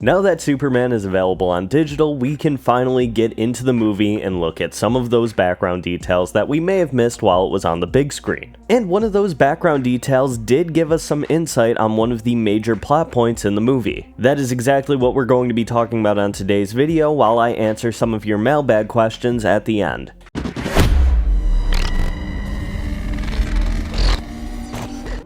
Now that Superman is available on digital, we can finally get into the movie and look at some of those background details that we may have missed while it was on the big screen. And one of those background details did give us some insight on one of the major plot points in the movie. That is exactly what we're going to be talking about on today's video while I answer some of your mailbag questions at the end.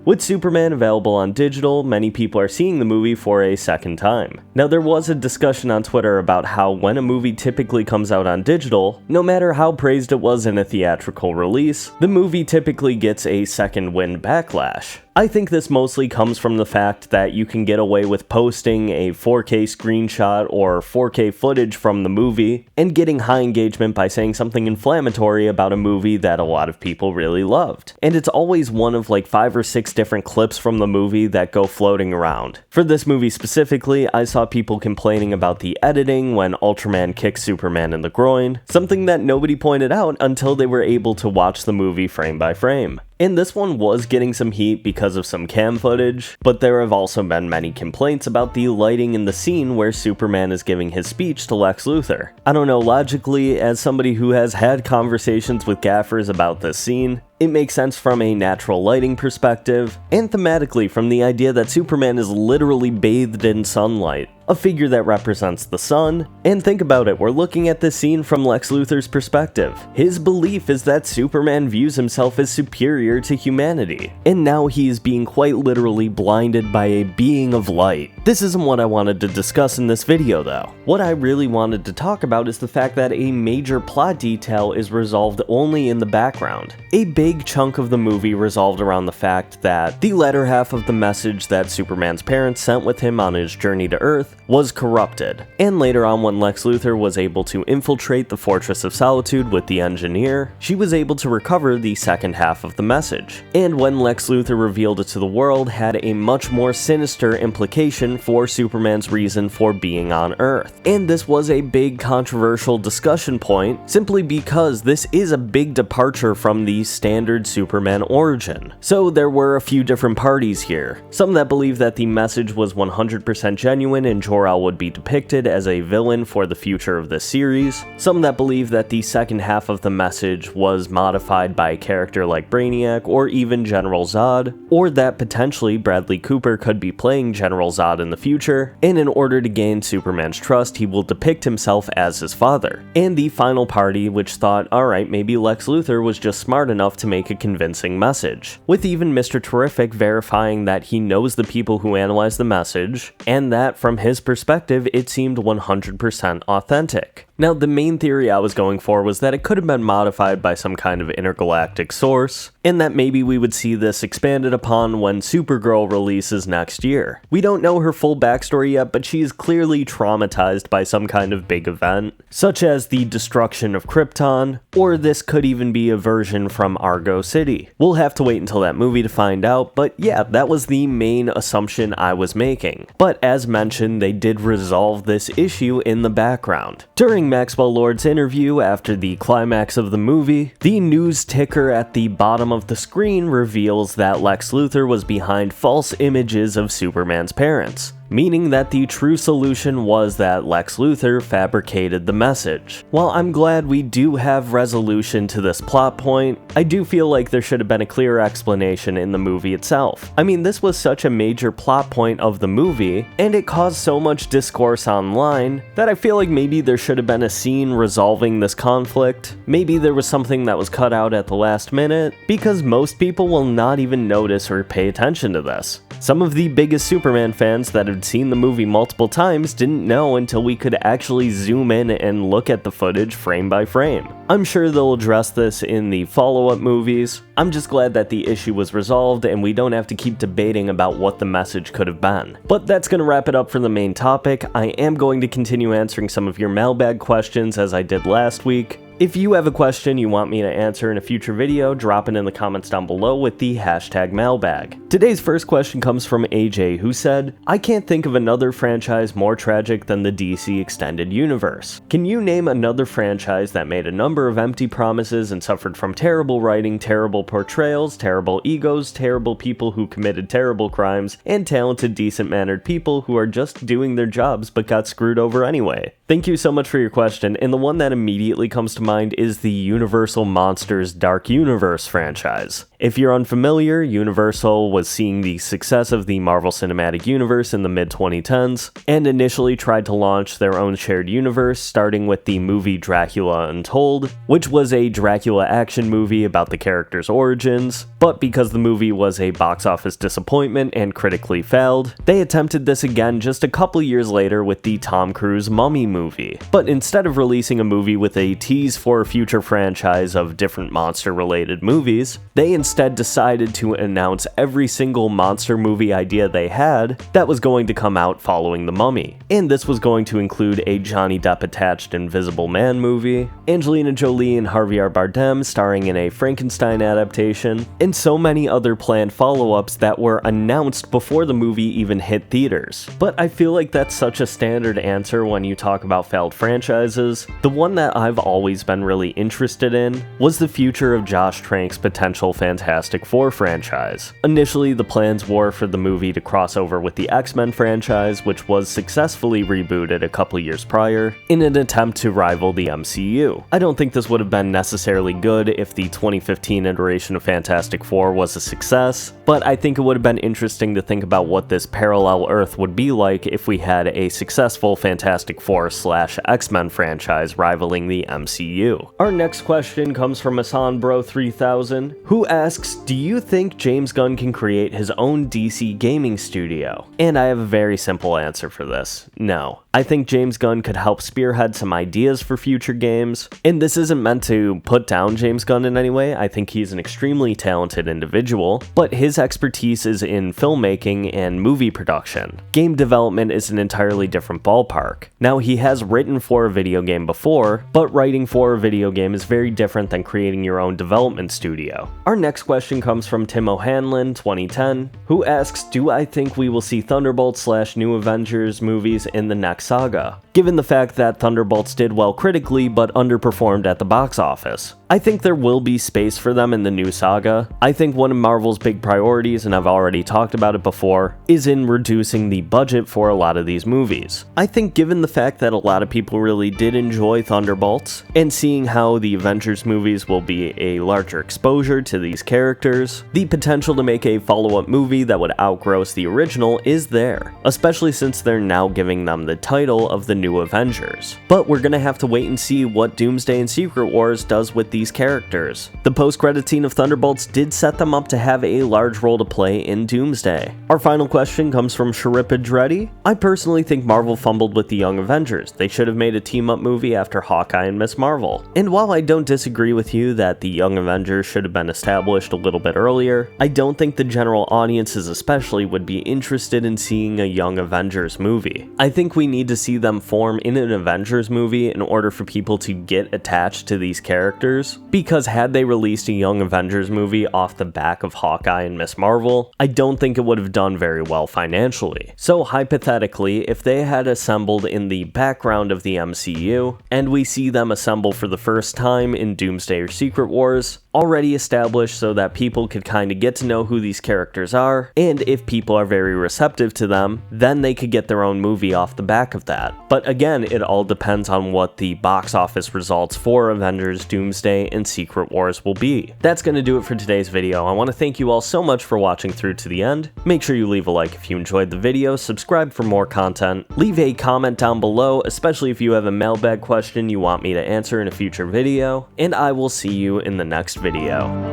With Superman available on digital, many people are seeing the movie for a second time. Now, there was a discussion on Twitter about how when a movie typically comes out on digital, no matter how praised it was in a theatrical release, the movie typically gets a second wind backlash. I think this mostly comes from the fact that you can get away with posting a 4K screenshot or 4K footage from the movie and getting high engagement by saying something inflammatory about a movie that a lot of people really loved. And it's always one of like 5 or 6 different clips from the movie that go floating around. For this movie specifically, I saw people complaining about the editing when Ultraman kicks Superman in the groin, something that nobody pointed out until they were able to watch the movie frame by frame. And this one was getting some heat because of some cam footage, but there have also been many complaints about the lighting in the scene where Superman is giving his speech to Lex Luthor. I don't know, logically, as somebody who has had conversations with gaffers about this scene, it makes sense from a natural lighting perspective, and thematically from the idea that Superman is literally bathed in sunlight, a figure that represents the sun. And think about it, we're looking at this scene from Lex Luthor's perspective. His belief is that Superman views himself as superior to humanity, and now he is being quite literally blinded by a being of light. This isn't what I wanted to discuss in this video though. What I really wanted to talk about is the fact that a major plot detail is resolved only in the background. A big chunk of the movie resolved around the fact that the latter half of the message that Superman's parents sent with him on his journey to Earth was corrupted. And later on, when Lex Luthor was able to infiltrate the Fortress of Solitude with the Engineer, she was able to recover the second half of the message. And when Lex Luthor revealed it to the world, had a much more sinister implication for Superman's reason for being on Earth. And this was a big controversial discussion point, simply because this is a big departure from the standard Superman origin. So there were a few different parties here. Some that believe that the message was 100% genuine and Jor-El would be depicted as a villain for the future of this series. Some that believe that the second half of the message was modified by a character like Braniac or even General Zod, or that potentially Bradley Cooper could be playing General Zod in the future, and in order to gain Superman's trust, he will depict himself as his father. And the final party, which thought, alright, maybe Lex Luthor was just smart enough to make a convincing message, with even Mr. Terrific verifying that he knows the people who analyzed the message, and that from his perspective, it seemed 100% authentic. Now, the main theory I was going for was that it could have been modified by some kind of intergalactic source, and that maybe we would see this expanded upon when Supergirl releases next year. We don't know her full backstory yet, but she is clearly traumatized by some kind of big event, such as the destruction of Krypton, or this could even be a version from Argo City. We'll have to wait until that movie to find out, but yeah, that was the main assumption I was making. But as mentioned, they did resolve this issue in the background. During Maxwell Lord's interview after the climax of the movie, the news ticker at the bottom of the screen reveals that Lex Luthor was behind false images of Superman's parents, meaning that the true solution was that Lex Luthor fabricated the message. While I'm glad we do have resolution to this plot point, I do feel like there should have been a clearer explanation in the movie itself. I mean, this was such a major plot point of the movie, and it caused so much discourse online, that I feel like maybe there should have been a scene resolving this conflict. Maybe there was something that was cut out at the last minute, because most people will not even notice or pay attention to this. Some of the biggest Superman fans that had seen the movie multiple times didn't know until we could actually zoom in and look at the footage frame by frame. I'm sure they'll address this in the follow-up movies. I'm just glad that the issue was resolved and we don't have to keep debating about what the message could have been. But that's going to wrap it up for the main topic. I am going to continue answering some of your mailbag questions as I did last week. If you have a question you want me to answer in a future video, drop it in the comments down below with the hashtag mailbag. Today's first question comes from AJ, who said, I can't think of another franchise more tragic than the DC Extended Universe. Can you name another franchise that made a number of empty promises and suffered from terrible writing, terrible portrayals, terrible egos, terrible people who committed terrible crimes, and talented, decent-mannered people who are just doing their jobs but got screwed over anyway? Thank you so much for your question, and the one that immediately comes to mind is the Universal Monsters Dark Universe franchise. If you're unfamiliar, Universal was seeing the success of the Marvel Cinematic Universe in the mid-2010s, and initially tried to launch their own shared universe, starting with the movie Dracula Untold, which was a Dracula action movie about the character's origins, but because the movie was a box office disappointment and critically failed, they attempted this again just a couple years later with the Tom Cruise Mummy movie. But instead of releasing a movie with a tease for a future franchise of different monster-related movies, they instead decided to announce every single monster movie idea they had that was going to come out following The Mummy. And this was going to include a Johnny Depp-attached Invisible Man movie, Angelina Jolie and Javier Bardem starring in a Frankenstein adaptation, and so many other planned follow-ups that were announced before the movie even hit theaters. But I feel like that's such a standard answer when you talk about failed franchises. The one that I've always been really interested in was the future of Josh Trank's potential Fantastic Four franchise. Initially, the plans were for the movie to cross over with the X-Men franchise, which was successfully rebooted a couple years prior, in an attempt to rival the MCU. I don't think this would have been necessarily good if the 2015 iteration of Fantastic Four was a success, but I think it would have been interesting to think about what this parallel Earth would be like if we had a successful Fantastic Four / X-Men franchise rivaling the MCU. Our next question comes from AsanBro3000, who asks, do you think James Gunn can create his own DC gaming studio? And I have a very simple answer for this. No. I think James Gunn could help spearhead some ideas for future games, and this isn't meant to put down James Gunn in any way. I think he's an extremely talented individual, but his expertise is in filmmaking and movie production. Game development is an entirely different ballpark. Now, he has written for a video game before, but writing for a video game is very different than creating your own development studio. Our next question comes from Tim O'Hanlon, 2010, who asks, do I think we will see Thunderbolt / New Avengers movies in the next saga, given the fact that Thunderbolts did well critically but underperformed at the box office? I think there will be space for them in the new saga. I think one of Marvel's big priorities, and I've already talked about it before, is in reducing the budget for a lot of these movies. I think given the fact that a lot of people really did enjoy Thunderbolts, and seeing how the Avengers movies will be a larger exposure to these characters, the potential to make a follow-up movie that would outgross the original is there, especially since they're now giving them the title of the new Avengers. But we're gonna have to wait and see what Doomsday and Secret Wars does with these characters. The post-credit scene of Thunderbolts did set them up to have a large role to play in Doomsday. Our final question comes from Sharippa Dreddy. I personally think Marvel fumbled with the Young Avengers. They should have made a team-up movie after Hawkeye and Ms. Marvel. And while I don't disagree with you that the Young Avengers should have been established a little bit earlier, I don't think the general audiences especially would be interested in seeing a Young Avengers movie. I think we need to see them form in an Avengers movie in order for people to get attached to these characters, because had they released a Young Avengers movie off the back of Hawkeye and Ms. Marvel, I don't think it would have done very well financially. So hypothetically, if they had assembled in the background of the MCU, and we see them assemble for the first time in Doomsday or Secret Wars, already established so that people could kind of get to know who these characters are, and if people are very receptive to them, then they could get their own movie off the back of that. But again, it all depends on what the box office results for Avengers, Doomsday, and Secret Wars will be. That's going to do it for today's video. I want to thank you all so much for watching through to the end. Make sure you leave a like if you enjoyed the video, subscribe for more content, leave a comment down below, especially if you have a mailbag question you want me to answer in a future video, and I will see you in the next video.